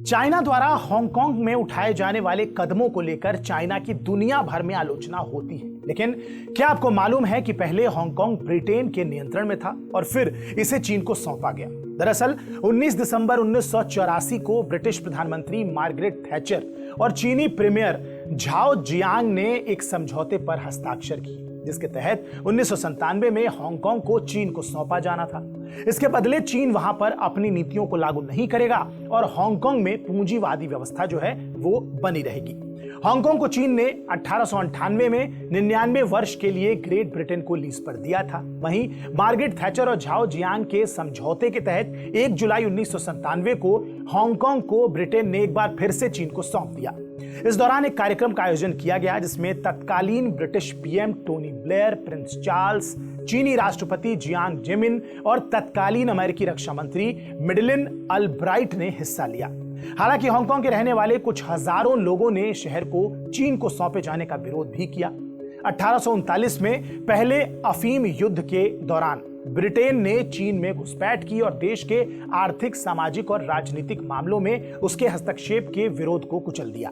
China द्वारा Hong Kong में उठाए जाने वाले कदमों को लेकर चाइना की दुनिया भर में आलोचना होती है, लेकिन क्या आपको मालूम है कि पहले हांगकांग ब्रिटेन के नियंत्रण में था और फिर इसे चीन को सौंपा गया। दरअसल 19 दिसंबर 1984 को ब्रिटिश प्रधानमंत्री मार्गरेट थैचर और चीनी प्रीमियर झाओ जियांग ने एक समझौते पर हस्ताक्षर किए, जिसके तहत 1997 में हांगकांग को चीन को सौंपा जाना था। इसके बदले चीन वहां पर अपनी नीतियों को लागू नहीं करेगा और हांगकांग में पूंजीवादी व्यवस्था जो है वो बनी रहेगी। हांगकांग को चीन ने 1898 में 99 वर्ष के लिए ग्रेट ब्रिटेन को लीज पर दिया था। वहीं मार्गरेट थैचर और झाओ जियांग के समझौते के तहत 1 जुलाई 1997 को हांगकांग को ब्रिटेन ने एक बार फिर से चीन को सौंप दिया। इस दौरान एक कार्यक्रम का आयोजन किया गया जिसमें तत्कालीन British PM Tony Blair, Prince Charles, चीनी राष्ट्रपति जियांग जेमिन और तत्कालीन अमेरिकी रक्षा मंत्री मेडेलिन अल्ब्राइट ने हिस्सा लिया। हालांकि हांगकांग के रहने वाले कुछ हजारों लोगों ने शहर को चीन को सौंपे जाने का विरोध भी किया। 1839 में पहले अफीम युद्ध के दौरान ब्रिटेन ने चीन में घुसपैठ की और देश के आर्थिक, सामाजिक और राजनीतिक मामलों में उसके हस्तक्षेप के विरोध को कुचल दिया।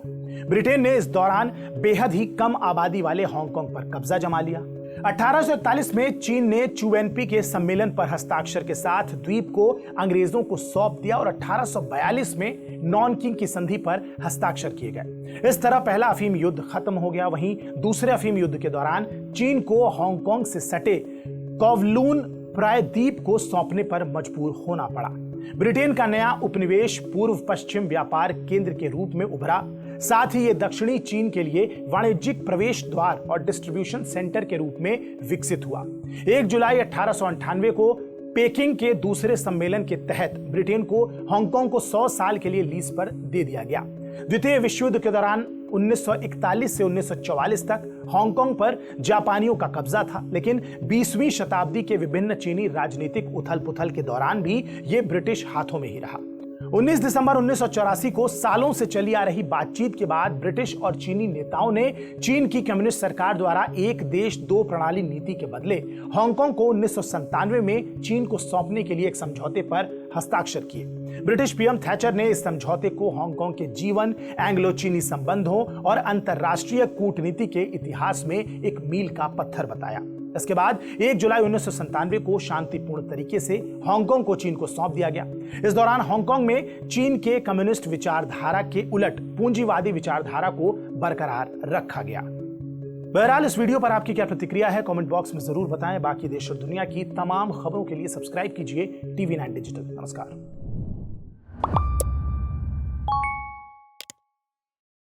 ब्रिटेन ने इस दौरान बेहद ही कम आबादी वाले हांगकांग पर कब्जा जमा लिया। 1841 में चीन ने चुएनपी के सम्मेलन पर हस्ताक्षर के साथ द्वीप को अंग्रेजों को सौंप दिया और 1842 में नॉनकिंग की संधि पर हस्ताक्षर किए गए। इस तरह पहला अफीम युद्ध खत्म हो गया। वहीं दूसरे अफीम युद्ध के दौरान चीन को हांगकांग से सटे कॉवलून प्रायद्वीप को सौंपने पर मजबूर होना पड़ा। ब्रिटेन का नया उपनिवेश पूर्व पश्चिम व्यापार केंद्र के रूप में उभरा। साथ ही यह दक्षिणी चीन के लिए वाणिज्यिक प्रवेश द्वार और डिस्ट्रीब्यूशन सेंटर के रूप में विकसित हुआ। 1 जुलाई 1898 को पेकिंग के दूसरे सम्मेलन के तहत ब्रिटेन को हांगकांग को 100 साल के लिए लीज पर दे दिया गया। द्वितीय विश्व युद्ध के दौरान 1941 से 1944 तक हांगकांग पर जापानियों का कब्जा था, लेकिन 20वीं शताब्दी के विभिन्न चीनी राजनीतिक उथल-पुथल के दौरान भी यह ब्रिटिश हाथों में ही रहा। 19 दिसंबर 1984 को सालों से चली आ रही बातचीत के बाद ब्रिटिश और चीनी नेताओं ने चीन की कम्युनिस्ट सरकार द्वारा एक देश दो प्रणाली नीति के बदले हांगकांग को 1997 में चीन को सौंपने के लिए एक समझौते पर हस्ताक्षर किए। ब्रिटिश पीएम थैचर ने इस समझौते को हांगकांग के जीवन, एंग्लो चीनी संबंधों और अंतर्राष्ट्रीय कूटनीति के इतिहास में एक मील का पत्थर बताया। इसके बाद 1 जुलाई 1997 को शांतिपूर्ण तरीके से हांगकांग को चीन को सौंप दिया गया। इस दौरान हांगकांग में चीन के कम्युनिस्ट विचारधारा के उलट पूंजीवादी विचारधारा को बरकरार रखा गया। बहरहाल इस वीडियो पर आपकी क्या प्रतिक्रिया है, कमेंट बॉक्स में जरूर बताएं। बाकी देश और दुनिया की तमाम खबरों के लिए सब्सक्राइब कीजिए TV9 डिजिटल। नमस्कार।